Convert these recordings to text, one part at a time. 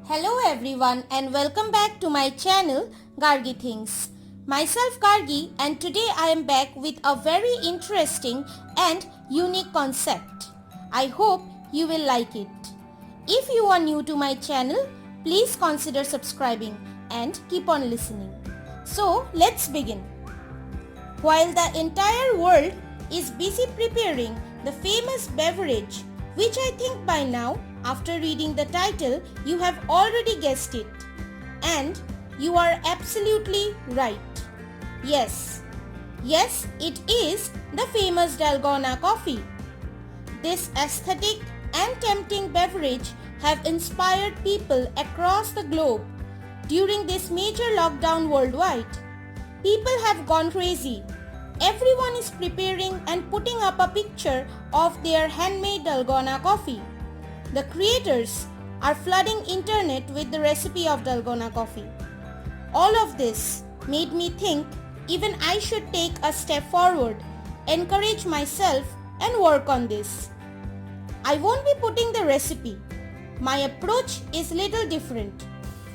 Hello everyone and welcome back to my channel Gargi Thinks. Myself Gargi and today I am back with a very interesting and unique concept. I hope you will like it. If you are new to my channel, please consider subscribing and keep on listening. So let's begin. While the entire world is busy preparing the famous beverage, which I think by now, after reading the title, you have already guessed it. And you are absolutely right. Yes, it is the famous Dalgona Coffee. This aesthetic and tempting beverage have inspired people across the globe during this major lockdown worldwide. People have gone crazy. Everyone is preparing and putting up a picture of their handmade Dalgona coffee. The creators are flooding internet with the recipe of Dalgona coffee. All of this made me think even I should take a step forward, encourage myself and work on this. I won't be putting the recipe. My approach is little different.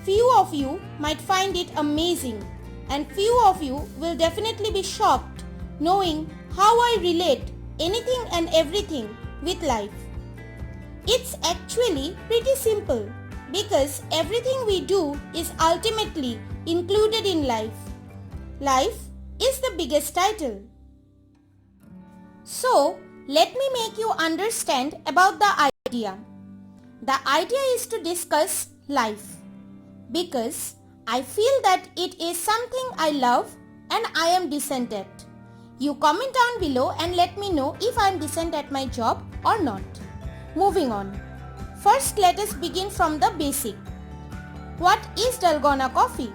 Few of you might find it amazing and few of you will definitely be shocked knowing how I relate anything and everything with life. It's actually pretty simple because everything we do is ultimately included in life. Life is the biggest title. So, let me make you understand about the idea. The idea is to discuss life because I feel that it is something I love and I am decent at. You comment down below and let me know if I am decent at my job or not. Moving on. First, let us begin from the basic. What is Dalgona coffee?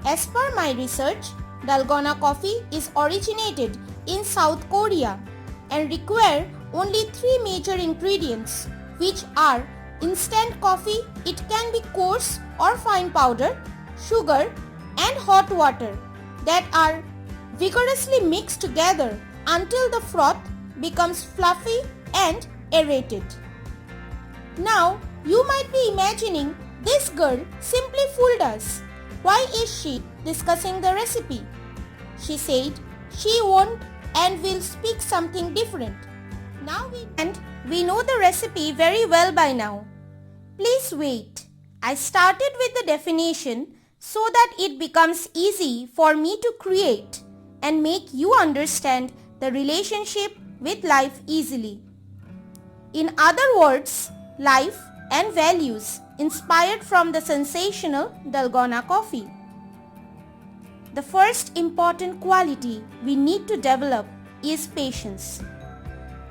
As per my research, Dalgona coffee is originated in South Korea and require only 3 major ingredients, which are instant coffee, it can be coarse or fine powder, sugar and hot water that are vigorously mixed together until the froth becomes fluffy and aerated. Now, you might be imagining this girl simply fooled us. Why is she discussing the recipe? She said she won't and will speak something different. We know the recipe very well by now. Please wait. I started with the definition so that it becomes easy for me to create and make you understand the relationship with life easily. In other words, life and values inspired from the sensational Dalgona coffee. The first important quality we need to develop is patience.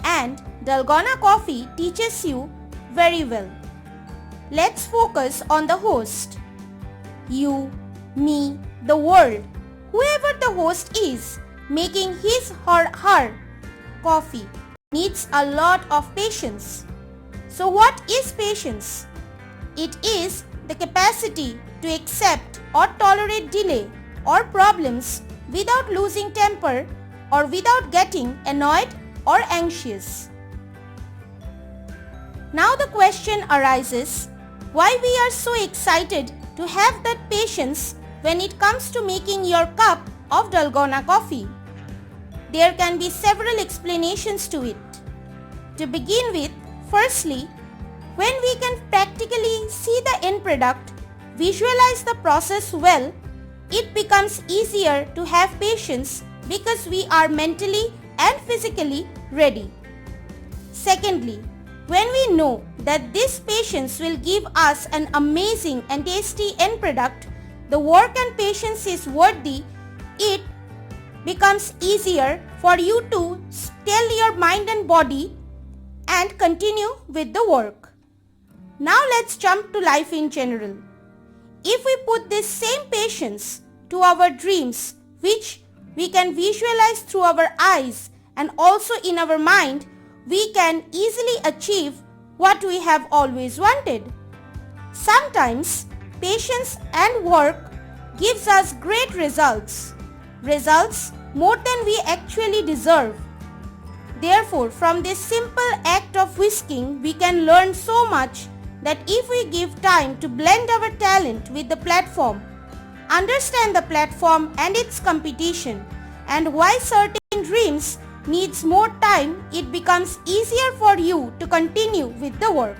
And Dalgona coffee teaches you very well. Let's focus on the host. You, me, the world, whoever the host is, making his or her coffee needs a lot of patience. So what is patience? It is the capacity to accept or tolerate delay or problems without losing temper or without getting annoyed or anxious. Now the question arises, why we are so excited to have that patience when it comes to making your cup of Dalgona coffee? There can be several explanations to it. To begin with, firstly, when we can practically see the end product, visualize the process well, it becomes easier to have patience because we are mentally and physically ready. Secondly, when we know that this patience will give us an amazing and tasty end product, the work and patience is worthy, it becomes easier for you to still your mind and body and continue with the work. Now let's jump to life in general. If we put this same patience to our dreams, which we can visualize through our eyes and also in our mind, we can easily achieve what we have always wanted. Sometimes patience and work gives us great results more than we actually deserve. Therefore, from this simple act of whisking, we can learn so much that if we give time to blend our talent with the platform, understand the platform and its competition, and why certain dreams needs more time, it becomes easier for you to continue with the work.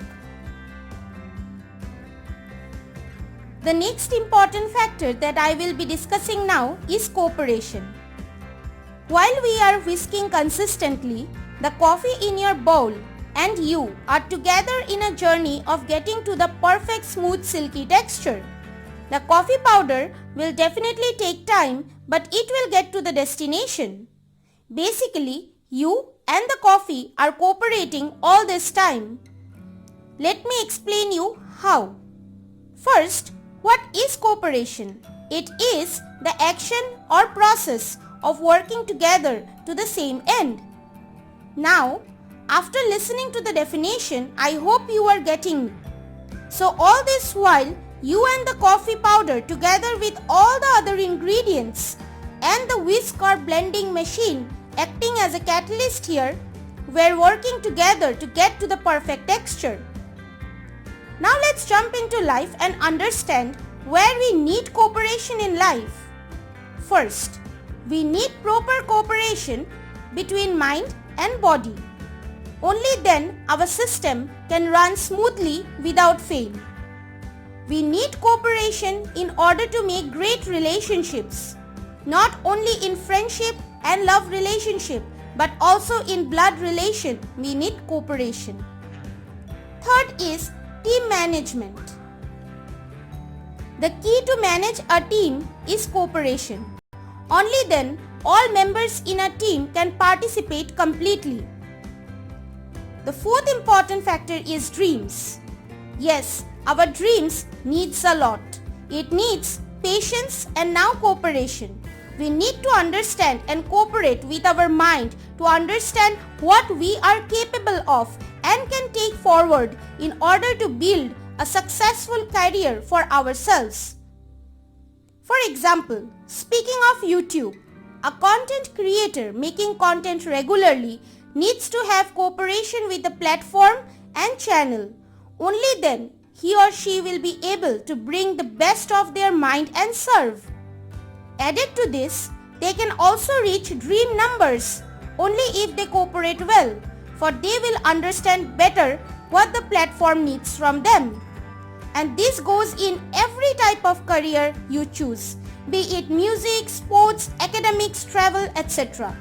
The next important factor that I will be discussing now is cooperation. While we are whisking consistently, the coffee in your bowl and you are together in a journey of getting to the perfect smooth silky texture. The coffee powder will definitely take time, but it will get to the destination. Basically, you and the coffee are cooperating all this time. Let me explain you how. First, what is cooperation? It is the action or process of working together to the same end. Now, after listening to the definition, I hope you are getting me. So all this while, you and the coffee powder together with all the other ingredients and the whisk or blending machine acting as a catalyst here, were working together to get to the perfect texture. Now let's jump into life and understand where we need cooperation in life. First, we need proper cooperation between mind and body. Only then our system can run smoothly without fail. We need cooperation in order to make great relationships, not only in friendship and love relationship, but also in blood relation we need cooperation. Third is team management. The key to manage a team is cooperation. Only then all members in a team can participate completely. The fourth important factor is dreams. Yes, our dreams needs a lot. It needs patience and now cooperation. We need to understand and cooperate with our mind to understand what we are capable of and can take forward in order to build a successful career for ourselves. For example, speaking of YouTube, a content creator making content regularly needs to have cooperation with the platform and channel. Only then he or she will be able to bring the best of their mind and serve. Added to this, they can also reach dream numbers only if they cooperate well, for they will understand better what the platform needs from them. And this goes in every type of career you choose, be it music, sports, academics, travel, etc.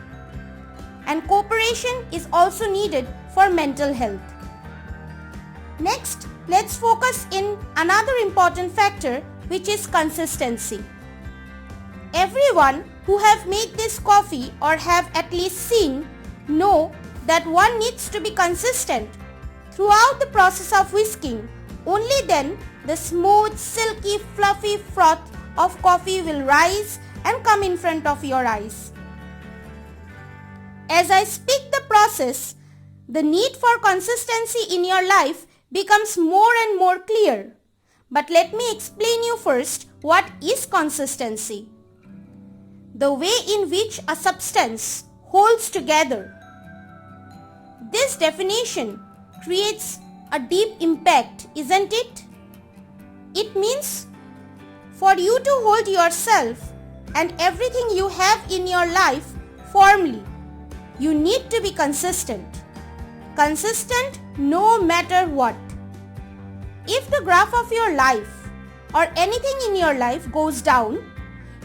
And cooperation is also needed for mental health. Next, let's focus in another important factor, which is consistency. Everyone who have made this coffee or have at least seen know that one needs to be consistent throughout the process of whisking. Only then the smooth, silky, fluffy froth of coffee will rise and come in front of your eyes. As I speak the process, the need for consistency in your life becomes more and more clear. But let me explain you first what is consistency. The way in which a substance holds together. This definition creates a deep impact, isn't it? It means for you to hold yourself and everything you have in your life firmly, you need to be consistent. Consistent no matter what. If the graph of your life or anything in your life goes down,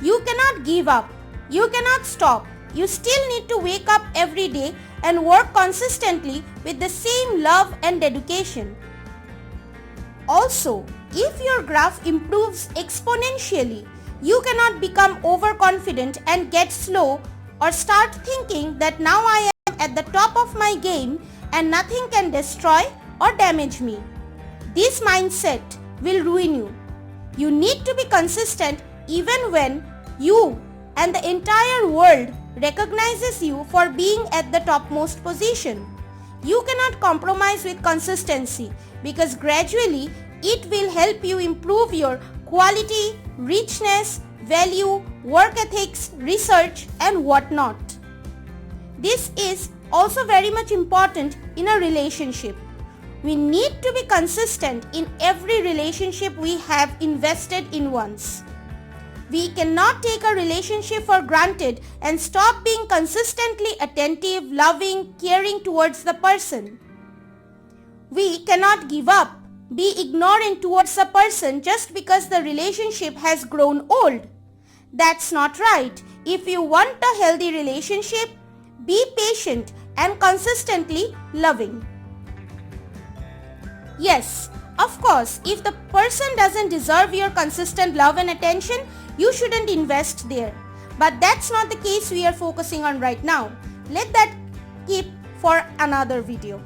you cannot give up. You cannot stop. You still need to wake up every day and work consistently with the same love and dedication. Also, if your graph improves exponentially, you cannot become overconfident and get slow or start thinking that now I am at the top of my game and nothing can destroy or damage me. This mindset will ruin you. You need to be consistent even when you and the entire world recognizes you for being at the topmost position. You cannot compromise with consistency because gradually it will help you improve your quality, richness, value, work ethics, research and whatnot. This is also very much important in a relationship. We need to be consistent in every relationship we have invested in once. We cannot take a relationship for granted and stop being consistently attentive, loving, caring towards the person. We cannot give up, be ignorant towards a person just because the relationship has grown old. That's not right. If you want a healthy relationship, be patient and consistently loving. Yes, of course, if the person doesn't deserve your consistent love and attention, you shouldn't invest there. But that's not the case we are focusing on right now. Let that keep for another video.